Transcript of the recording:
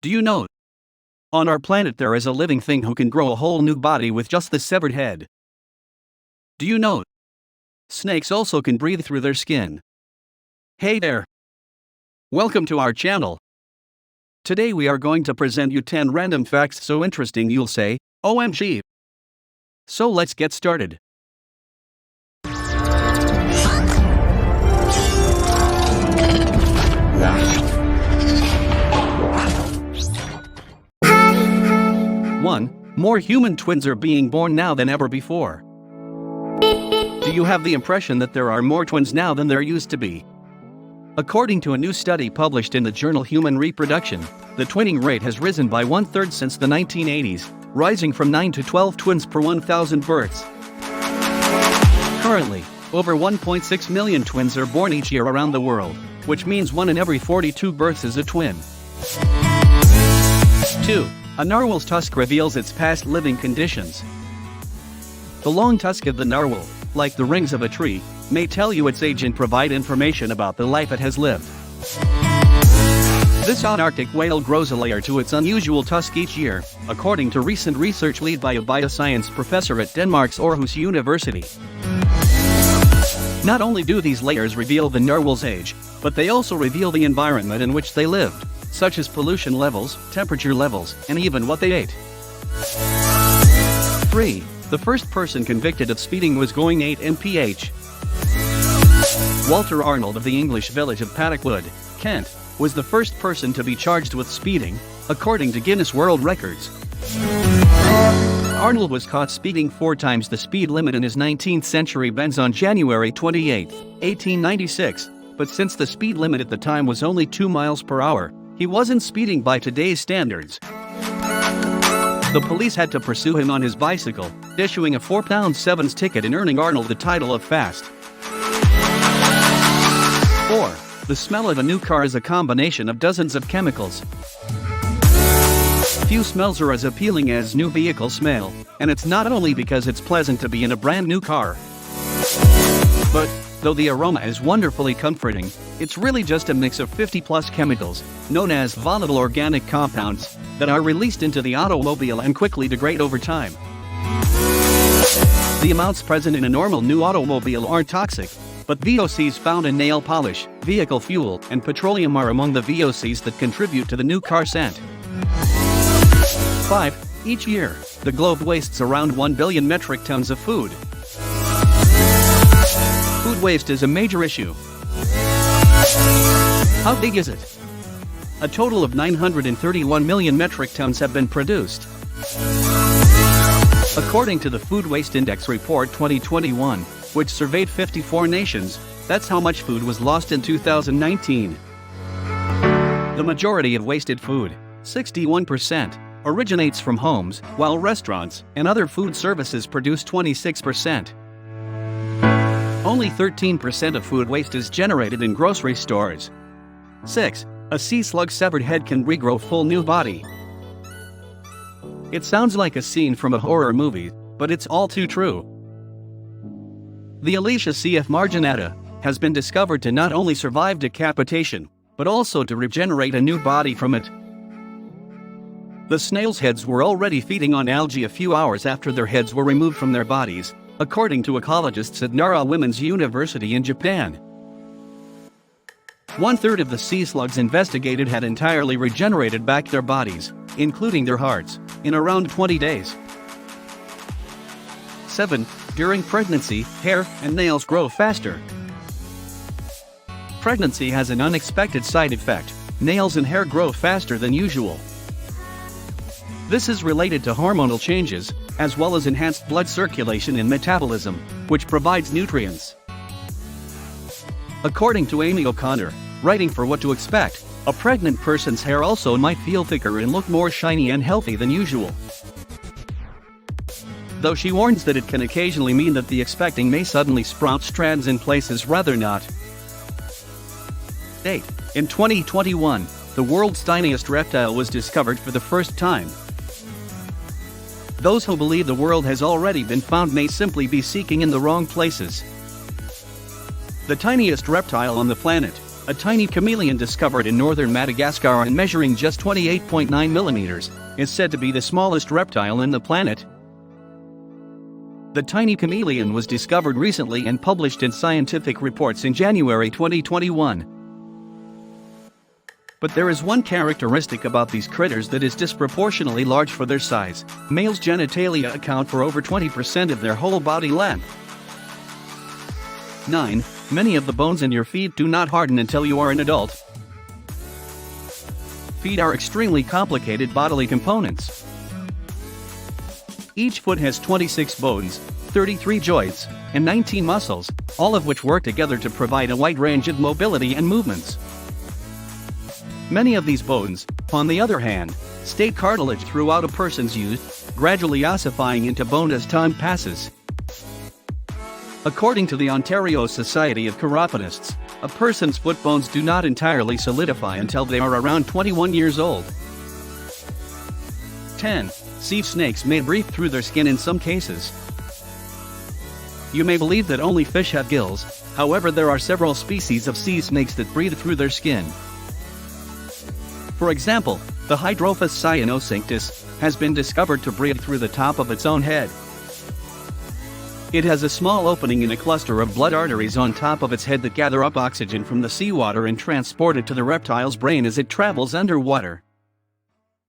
Do you know? On our planet there is a living thing who can grow a whole new body with just the severed head. Do you know? Snakes also can breathe through their skin. Hey there! Welcome to our channel. Today we are going to present you 10 random facts so interesting you'll say, OMG! So let's get started. More human twins are being born now than ever before. Do you have the impression that there are more twins now than there used to be? According to a new study published in the journal Human Reproduction, the twinning rate has risen by 1/3 since the 1980s, rising from 9 to 12 twins per 1,000 births. Currently, over 1.6 million twins are born each year around the world, which means 1 in every 42 births is a twin. 2. A narwhal's tusk reveals its past living conditions. The long tusk of the narwhal, like the rings of a tree, may tell you its age and provide information about the life it has lived. This Antarctic whale grows a layer to its unusual tusk each year, according to recent research led by a bioscience professor at Denmark's Aarhus University. Not only do these layers reveal the narwhal's age, but they also reveal the environment in which they lived, such as pollution levels, temperature levels, and even what they ate. 3. The first person convicted of speeding was going 8 mph. Walter Arnold of the English village of Paddockwood, Kent, was the first person to be charged with speeding, according to Guinness World Records. Arnold was caught speeding 4 times the speed limit in his 19th century Benz on January 28, 1896, but since the speed limit at the time was only 2 miles per hour, he wasn't speeding by today's standards. The police had to pursue him on his bicycle, issuing a £4.7 ticket and earning Arnold the title of Fast. 4. The smell of a new car is a combination of dozens of chemicals. Few smells are as appealing as new vehicle smell, and it's not only because it's pleasant to be in a brand new car. But, though the aroma is wonderfully comforting, it's really just a mix of 50+ chemicals, known as volatile organic compounds, that are released into the automobile and quickly degrade over time. The amounts present in a normal new automobile aren't toxic, but VOCs found in nail polish, vehicle fuel, and petroleum are among the VOCs that contribute to the new car scent. 5. Each year, the globe wastes around 1 billion metric tons of food. Food waste is a major issue. How big is it? A total of 931 million metric tons have been produced. According to the Food Waste Index Report 2021, which surveyed 54 nations, that's how much food was lost in 2019. The majority of wasted food, 61%, originates from homes, while restaurants and other food services produce 26%. Only 13% of food waste is generated in grocery stores. 6. A sea slug's severed head can regrow full new body. It sounds like a scene from a horror movie, but it's all too true. The Alicia CF marginata has been discovered to not only survive decapitation, but also to regenerate a new body from it. The snails' heads were already feeding on algae a few hours after their heads were removed from their bodies, according to ecologists at Nara Women's University in Japan. 1/3 of the sea slugs investigated had entirely regenerated back their bodies, including their hearts, in around 20 days. 7. During pregnancy, hair and nails grow faster. Pregnancy has an unexpected side effect: nails and hair grow faster than usual. This is related to hormonal changes, as well as enhanced blood circulation and metabolism, which provides nutrients. According to Amy O'Connor, writing for What to Expect, a pregnant person's hair also might feel thicker and look more shiny and healthy than usual. Though she warns that it can occasionally mean that the expecting may suddenly sprout strands in places rather not. 8. In 2021, the world's tiniest reptile was discovered for the first time. Those who believe the world has already been found may simply be seeking in the wrong places. The tiniest reptile on the planet, A tiny chameleon discovered in northern Madagascar and measuring just 28.9 millimeters is said to be the smallest reptile in the planet. The tiny chameleon was discovered recently and published in scientific reports in January 2021. But there is one characteristic about these critters that is disproportionately large for their size. Males' genitalia account for over 20% of their whole body length. 9. Many of the bones in your feet do not harden until you are an adult. Feet are extremely complicated bodily components. Each foot has 26 bones, 33 joints, and 19 muscles, all of which work together to provide a wide range of mobility and movements. Many of these bones, on the other hand, stay cartilage throughout a person's youth, gradually ossifying into bone as time passes. According to the Ontario Society of Chiropodists, a person's foot bones do not entirely solidify until they are around 21 years old. 10. Sea snakes may breathe through their skin in some cases. You may believe that only fish have gills, however there are several species of sea snakes that breathe through their skin. For example, the Hydrophis cyanocinctus has been discovered to breathe through the top of its own head. It has a small opening in a cluster of blood arteries on top of its head that gather up oxygen from the seawater and transport it to the reptile's brain as it travels underwater.